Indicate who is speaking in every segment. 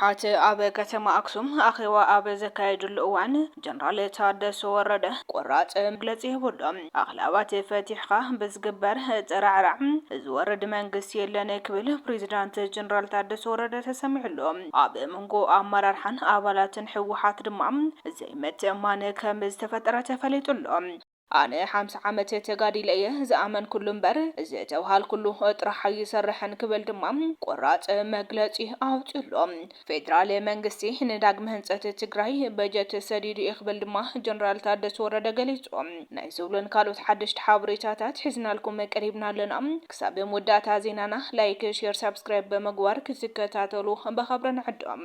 Speaker 1: ሕወሓት ኣብ ከተማ ኣክሱም ኣኼባ ኣብ ዘካየድሉ እዋን ጀነራል ታደሰ ወረደ ቆራጽ መግለጺ ይህብሎም። ኣኽላባት ፈቲሕካ ብዝግበር ጥራዕራዕ ዝወርድ መንግስቲ የለን ክብል ፕሬዚዳንት ጀነራል ታደሰ ወረደ ተሰሚዑሎም። ኣብ መንጎ ኣመራርሓን ኣባላትን ሕወሓት ድማ ዘይምትእምማን ከም ዝተፈጠረ ተፈሊጡሎም። أنا 50 عامة تقادي ليه زعمن كلهم بر زيت وهال كله أطرح يسرحن قبل دمام قرات مجلسي أوتلهم فدرالي منجستي نداق مهنسة تجري بجت سديد يقبل دما جنرال تادس ورد جليسهم نايزولن قالوا تحدش تحابريتات حزنا لكم قريبنا لنا كسب مدة زيننا لايك شير سبسكرايب بمقوار كسكتاتلو بخبرنا عدهم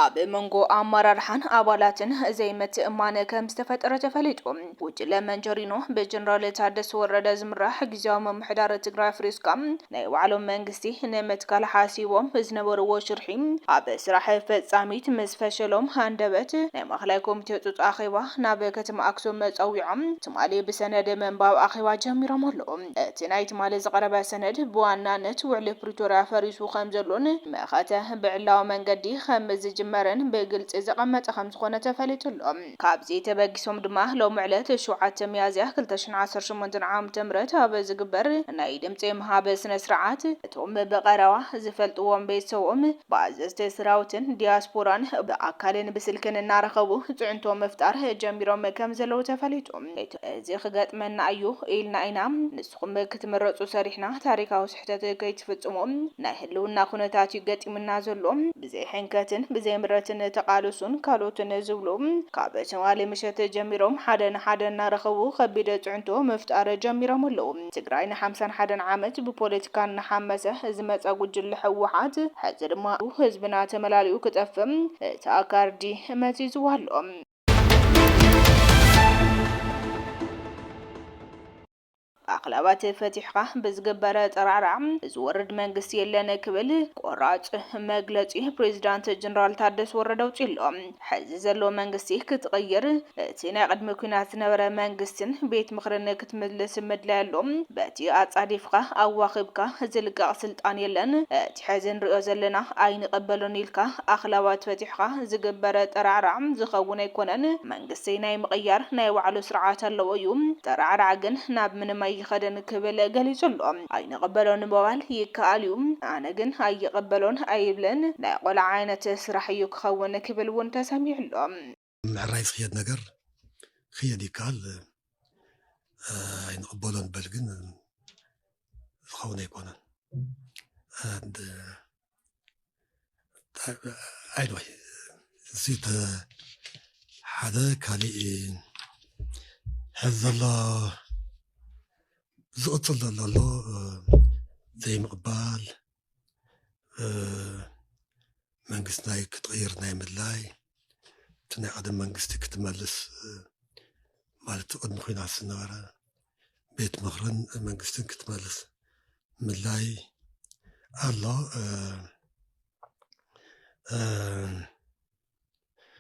Speaker 1: ኣብ መንጎ ኣመራርሓን ኣባላትን ዘይምትእምማን ከም ዝተፈጠረ ተፈሊጡ ውጅለ መንጀሪኖ ብጀነራል ታደሰ ወረደ ዝምራሕ ግዚያዊ ምምሕዳር ትግራይ ፍሪስካ ናይ ባዕሎም መንግስቲ ንምትካል ሓሲቦም ዝነበርዎ ሽርሒ ኣብ ስራሕ ፈጻሚት ምስ ፈሸሎም ሃንደበት ናይ ማእከላይ ኮሚቴ ጡጥ ኣኼባ ናብ ከተማ ኣክሱም መጻዊዖም ትማሊ ብሰነድ መንባብ ኣኼባ ጀሚሮም ኣለዎም። እቲ ናይ ትማሊ ዝቀረበ ሰነድ ብዋናነት ውዕሊ ፕሪቶሪያ ፈሪሱ ከም ዘሎን መኸተ ብዕላዊ መንገዲ ከም መረን በግልጽ ዘቀመጠ ከም ዝኾነ ተፈሊጡሎም ካብዚ ተበጊሶም ድማ ሎም ዕለት 7 ሚያዝያ 2018 ዓመተ ምህረት ኣብ ዝግበር ናይ ድምጽ መሃበ ስነ ስርዓት እቶም በቀረዋ ዝፈልጥዎም ቤተሰቦም ባዘዝተ ስራውትን ዲያስፖራን በአካልን ብስልክን እናረኸቡ ጽዕንቶ መፍጣር ጀሚሮም ከም ዘለው ተፈሊጡም እዚ ክገጥመና እዩ ኢልና ኢና ንስኹም ክትመረጹ ሰሪሕና ታሪካዊ ስሕተት ከይትፍጽሙም ናይ ህልውና ኩነታት ይገጥምና ዘሎም ብዘይ ሕንከትን ብዘይ ምረትን ተቃልሱን ካልኦትን ዝብሎም ካብ ተማሊ ምሸት ጀሚሮም ሓደ እናረኸቡ ከቢደ ጽዕንቶ መፍጣር ጀሚሮም ኣለው። ትግራይ ን51 ዓመት ብፖለቲካ ንሓመሰ ዝመጸ ጉጅለ ሕወሓት ሕዚ ድማ ህዝብና ተመላልኡ ክጠፍም ተኣካርዲ መዚዝዎ ኣሎ። أخلاقات فتحة بزجبرة ترعرع زورد منجس يلنا كبل قراط مجلسي بريزيدنت جنرال تادس وردوا تيلهم حزز له منجسي كتغير تنا قد مكنات نورا منجسن بيت مخرن كتملس مدلالهم باتي أتصادفك أو واخبك زلقا سلطان يلن تحزن رؤوز لنا أين قبلون يلك أخلاقات فتحة زجبرة ترعرع زخون يكونن منجسي ناي مغير ناي وعلى سرعات اللويوم ترعرع جن ناب من ما يخدن كبل جليسلهم أين قبلون بوال يكاليوم أنا جن هاي قبلون أيبلن لا ولا عينة سرح يكخون كبل وانت سميع لهم
Speaker 2: الرئيس خياد نجر خياد يكال أين قبلون بلجن خون يكونن and anyway زيد هذا كالي هذا الله زقطل الله زي مقبال منجسنا يتغير نايم اللاي تنا قدم منجستي كتملس مالت قد مخين على السنارة بيت مخرن منجستي كتملس من اللاي الله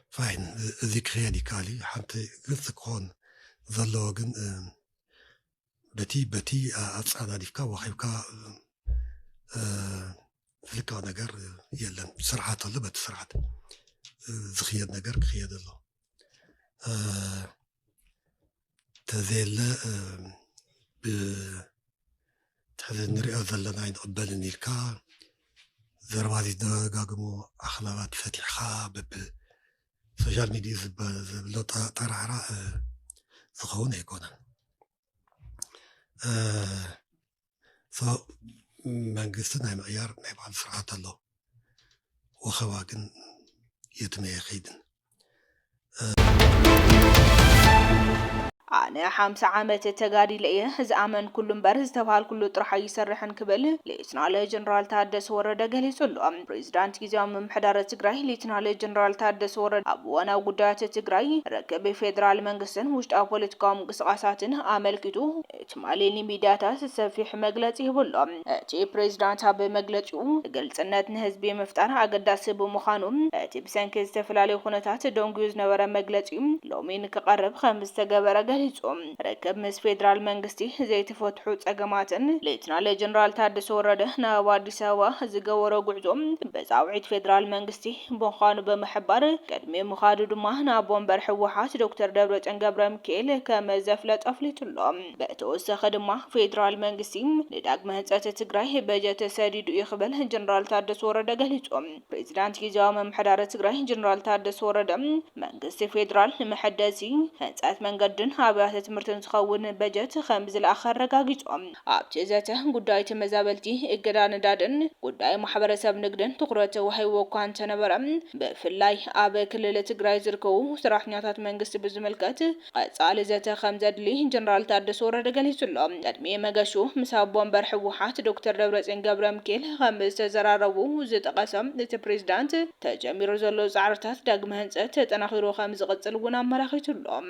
Speaker 2: فاين ذكريا دي كالي حتى قلت كون ظلوغن بتي أتصعد عليك وخيبك فلكا نجار يلا سرعة طلبت سرعة زخيد نجار خيد الله تذيل تحذن رئة ذلنا عند قبل نيلكا ذروازي دقاقمو أخلاقات فتحة سوشيال ميديا زبلو طرعرا زخون يكونن منجستنا معيار نبع سرعة الله وخواجن يتمي خيدن
Speaker 1: أنا 50 عامة تقادي ليه زعمن كلهم برز تفعل كله طرح يسرحن كبل ليتنال جنرال تادس ورد جليس اللهم بريزيدنت كيزام محدار تجري ليتنال جنرال تادس ورد أبوانا وقدات تجري ركب فيدرال منقسن وشت أبوليتكام قصاصاتن عمل كتو تمالي لميداتا سفيح مجلسه بالله تي بريزيدنت هب مجلسه قلت سنة نهزبي مفتار عقداس بمخانم تي بسنك استفلالي خناتات دونجوز نورا مجلسه لو مين كقرب 5 جبرة ገሊጾም ረከብ ምስ ፌደራል መንግስቲ ዘይተፈትሑ ጸገማትን ሌተናል ጀነራል ታደሰ ወረደ ናብ አዲስ አበባ ዝገበሮ ጉዕዞም በዛውዒት ፌደራል መንግስቲ በኻኑ በመሕባር ቀድሜ ምኻዱ ድማ ናብ ወንበር ሕወሓት ዶክተር ደብረጽዮን ገብረሚካኤል ከመዘፍለጥ አፍሊጡሎም በተወሰኸ ድማ ፌደራል መንግስቲ ንዳግመ ህንጸት ትግራይ በጀት ሰዲዱ ይኽበል ጀነራል ታደሰ ወረደ ገሊጾም ፕሬዝዳንት ጊዜያዊ መምሕዳር ትግራይ ጀነራል ታደሰ ወረደ መንግስቲ ፌደራል መሐደሲ ህንጸት መንገድን አብያተ ትምህርትን ዝኸውን በጀት ከም ዝለኣኸ አረጋጊጾም ኣብቲ ዘተ ጉዳይ ተመዛበልቲ እገዳ ነዳድን ጉዳይ ማሕበረሰብ ንግድን ትኩረት ወሂቡ እኳ እንተነበረ ብፍላይ ኣብ ክልል ትግራይ ዝርከቡ ሰራሕተኛታት መንግስቲ ብዝምልከት ቀጻሊ ዘተ ከም ዘድሊ ጀነራል ታደሰ ወረደ ገሊጹሎም ቀድሚ መገሹ ምስ ኣብ ወንበር ሕወሓት ዶክተር ደብረጽዮን ገብረሚካኤል ከም ዝተዘራረቡ ዝጠቐሰም እቲ ፕሬዝዳንት ተጀሚሩ ዘሎ ጻዕርታት ዳግመ ህንጸት ተጠናኺሩ ከም ዝቕጽል እውን ኣመላኺቱሎም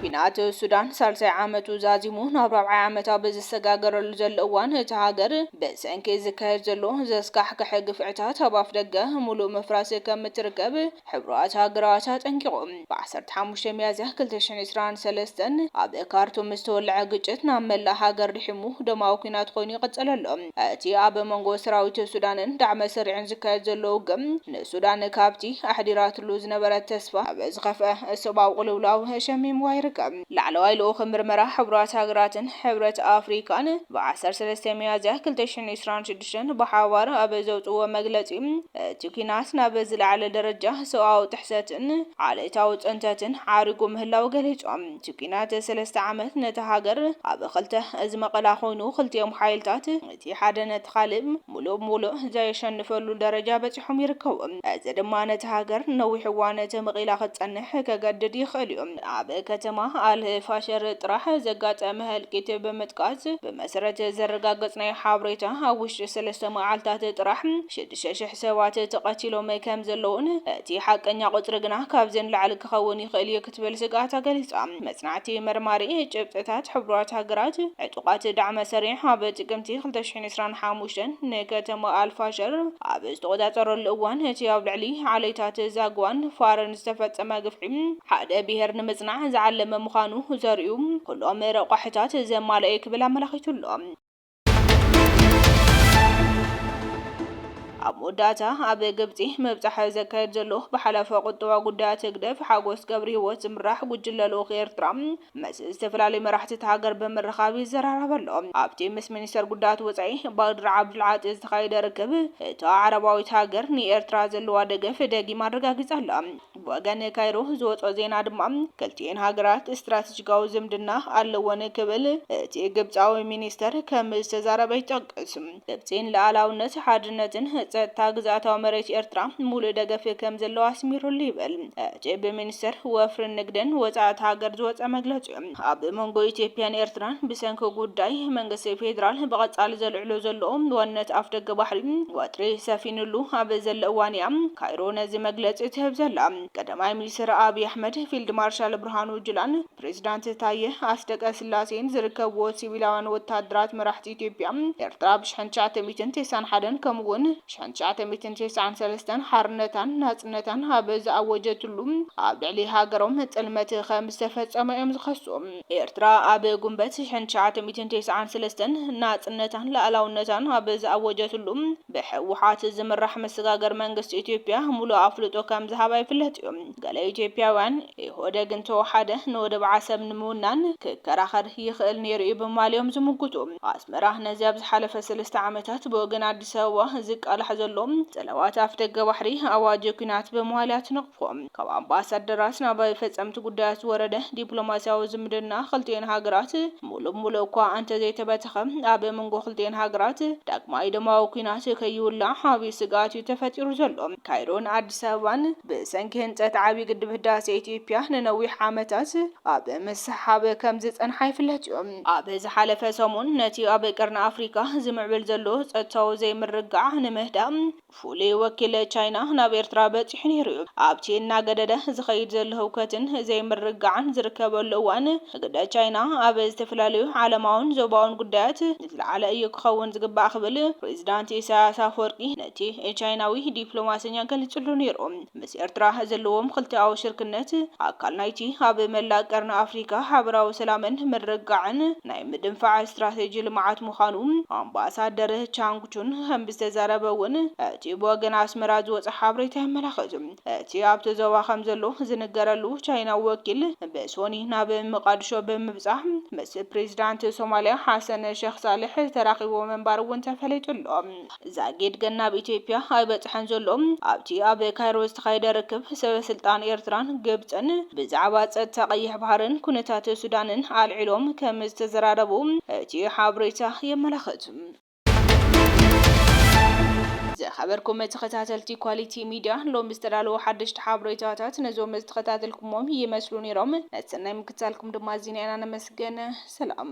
Speaker 1: ኩናት ሱዳን ሳልሳይ ዓመቱ ዛዚሙ ናብ 40 ዓመታት በዝሰጋገረሉ ዘሎ እዋን እቲ ሃገር በሰንኪ ዝካየድ ዘሎ ዘስካሕክሕ ግፍዕታት ኣብ ኣፍ ደገ ሙሉእ ምፍራስ ከም እትርከብ ሕብራት ሃገራት ኣጠንቂቖም ብ15 ሚያዝያ 2023 ኣብ ካርቱም ዝተወልዐ ግጭት ናብ መላእ ሃገር ድሒሙ ደማዊ ኩናት ኮይኑ ይቕጽል ኣሎ እቲ ኣብ መንጎ ሰራዊት ሱዳንን ዳዕመ ሰሪዕን ዝካየድ ዘሎ ውግም ንሱዳን ካብቲ ኣሕዲራትሉ ዝነበረ ተስፋ ኣብ ዝኸፍአ ሰብኣዊ ቅልውላው ሸሚምዋ ይርከብ ላዕለዋይ ልኡኽ ምርመራ ሕብራት ሃገራትን ሕብረት ኣፍሪካን ብ13 ሚያዝያ 2026 ብሓባር ኣብ ዘውፅዎ መግለጺ እቲ ኩናት ናብ ዝለዓለ ደረጃ ሰብኣዊ ጥሕሰትን ዓሌታዊ ጽንተትን ዓሪጉ ምህላው ገሊጾም እቲ ኩናት 3 ዓመት ነቲ ሃገር ኣብ ክልተ ዝመቐላ ኮይኑ ክልቲኦም ሓይልታት እቲ ሓደ ነቲ ካልእ ሙሉእ ዘየሸንፈሉ ደረጃ በፂሖም ይርከቡ እዚ ድማ ነቲ ሃገር ነዊሕ እዋን ተመቒላ ክትጸንሕ ከገድድ ይኽእል እዩ ኣብ ከተማ አልፋሸር ጥራሕ ዘጋጠመ ህልቂት በመጥቃስ በመሰረት ዘረጋገጽናይ ሓበሬታ ኣብ ውሽጢ 3 መዓልታት ጥራሕ 6,000 ሰባት ተቐቲሎም ከም ዘለውን እቲ ሓቀኛ ቁጽሪ ግና ካብ ዝንላዕል ክኸውን ይኽእል ክትብል ስጋት ገሊጻ መጽናዕቲ መርማሪ ጭብጥታት ሕብራት ሃገራት ዕጡቃት ዳዕመ ሰሪዕ ኣብ ጥቅምቲ 2025 ንከተማ አልፋሸር ኣብ ዝተቆጻጸረሉ እዋን እቲ ኣብ ልዕሊ ዓሌታት ዛግዋን ፋርን ዝተፈጸመ ግፍዒ ሓደ ብሄር ንምጽናዕ ዝዓለመ ምዃኑ ዘርእዩ ኩሎም ረቋሕታት ዘማልአ ክብል ኣመላኺቱሎም ኣብ ሞዳታ ኣብ ግብጺ መብጻሕ ዘካየድ ዘሎ ብሓላፈ ቁጠባ ጉዳያት ግደፍ ሓጎስ ገብሪ ህይወት ዝምራሕ ጉጅለ ልኡኽ ኤርትራ ምስ ዝተፈላለዩ መራሕቲ ሃገር ብምርኻብ ይዘራረበሎ ኣብቲ ምስ ሚኒስተር ጉዳያት ወጻኢ ባድር ዓብዱልዓጢ ዝተኻየደ ርክብ እታ ዓረባዊት ሃገር ንኤርትራ ዘለዋ ደገፍ ደጊማ ኣረጋጊጻላ ብወገን ካይሮ ዝወጾ ዜና ድማ ክልቲአን ሃገራት ስትራቴጂካዊ ዝምድና ኣለወን ክብል እቲ ግብጻዊ ሚኒስተር ከም ዝተዛረበ ይጠቅስ ግብጺን ሉዓላውነት ሓድነትን ጸጥታ ግዛታዊ መሬት ኤርትራ ሙሉእ ደገፍ ከም ዘለዎ ኣስሚሩሉ ይብል እቲ ብሚኒስተር ወፍሪ ንግድን ወጻኢት ሃገር ዝወጸ መግለጺ ኣብ መንጎ ኢትዮጵያን ኤርትራን ብሰንኪ ጉዳይ መንግስቲ ፌደራል ብቐጻሊ ዘልዕሎ ዘሎ ዋነት ኣፍ ደገ ባሕሪ ወጥሪ ሰፊኑሉ ኣብ ዘሎ እዋን እያ ካይሮ ነዚ መግለጺ ትህብ ዘላ ቀዳማይ ሚኒስትር አብይ አሕመድ ፊልድ ማርሻል ብርሃኑ ጁላን ፕሬዝዳንት ታየ አስደቀ ስላሴን ዝርከብዎ ሲቪላውያን ወታደራት መራሕቲ ኢትዮጵያ ኤርትራ ብ1991 ከምኡውን 1993 ሓርነታን ናጽነታን ኣብ ዝኣወጀትሉ ኣብ ልዕሊ ሃገሮም ጽልመት ከም ዝተፈጸመ እዮም ዝኸሶም ኤርትራ ኣብ ጉንበት 1993 ናጽነታን ሉዓላውነታን ኣብ ዝኣወጀትሉ ብሕወሓት ዝምራሕ መሰጋገር መንግስቲ ኢትዮጵያ ሙሉእ ኣፍልጦ ከም ዝሃባ ይፍለጥ እዩ ገለ ኢትዮጵያውያን ኢህወደግ እንተወሓደ ንወደብ ዓሰብ ንምውናን ክከራኸር ይኽእል ነይሩ ብምባሎም ዝምግቱ ኣስመራ ነዚ ኣብ ዝሓለፈ 3 ዓመታት ብወገን አዲስ አበባ ዝቃላሕ ዘሎ ጸለዋት ኣፍ ደገ ባሕሪ ኣዋጅ ኩናት ብምባል ትነቕፎም ካብ ኣምባሳደራት ናብ ፈጸምቲ ጉዳያት ወረደ ዲፕሎማሲያዊ ዝምድና ክልቲአን ሃገራት ሙሉእ እኳ እንተ ዘይተበተኸ ኣብ መንጎ ክልቲአን ሃገራት ዳግማይ ደማዊ ኩናት ከይውላዕ ዓብዪ ስጋት ተፈጢሩ ዘሎ ካይሮን አዲስ አበባን ብሰንኪ ህንጸት ዓብዪ ግድብ ህዳሴ ኢትዮጵያ ንነዊሕ ዓመታት ኣብ ምስሓብ ከም ዝጸንሐ ይፍለጥ እዩ ኣብ ዝሓለፈ ሰሙን ነቲ ኣብ ቀርኒ ኣፍሪካ ዝምዕብል ዘሎ ጸጥታዊ ዘይምርግጋዕ ንምህዳም ፍሉይ ወኪል ቻይና ናብ ኤርትራ በፂሑ ነይሩ ኣብቲ እናገደደ ዝኸይድ ዘሎ ህውከትን ዘይምርግጋዕን ዝርከበሉ እዋን ግደ ቻይና ኣብ ዝተፈላለዩ ዓለማውን ዞባውን ጉዳያት ዝለዓለ እዩ ክኸውን ዝግባእ ክብል ፕሬዝዳንት ኢሳያስ ኣፈወርቂ ነቲ ቻይናዊ ዲፕሎማስኛ ገልጽሉ ነይሮም ምስ ኤርትራ ዘለዎም ክልተኣዊ ሽርክነት ኣካል ናይቲ ኣብ መላእ ቀርኒ ኣፍሪካ ሓበራዊ ሰላምን ምርግጋዕን ናይ ምድንፋዕ ስትራቴጂ ልምዓት ምዃኑ ኣምባሳደር ቻንግቹን ከም ዝተዛረበውን እቲ ብወገን ኣስመራ ዝወፅእ ሓበሬታ የመላኽት። እቲ ኣብቲ ዞባ ከም ዘሎ ዝንገረሉ ቻይና ወኪል በሶኒ ናብ መቃድሾ ብምብጻሕ ምስ ፕሬዚዳንት ሶማሊያ ሓሰን ሼክ ሳልሕ ተራኺቦ መንባር እውን ተፈለጡሎ። ዛጌድ ገናብ ኢትዮጵያ ኣይበጽሐን ዘሎ ኣብቲ ኣብ ካይሮ ዝተኻየደ ርክብ ሰበስልጣን ኤርትራን ግብፅን ብዛዕባ ፀጥታ ቀይሕ ባህርን ኩነታት ሱዳንን ኣልዒሎም ከም ዝተዘራረቡ እቲ ሓበሬታ የመላኽት። ዝኸበርኩም ተኸታተልቲ ኳሊቲ ሚድያ ሎሚ ዝተዳለዉ ሓደሽቲ ሓበሬታታት ነዞም ዝተኸታተልኩሞም ይመስሉ ነይሮም። ነሰናይ ምክትታልኩም ድማ ዚና ኢና ነመስገን። ሰላም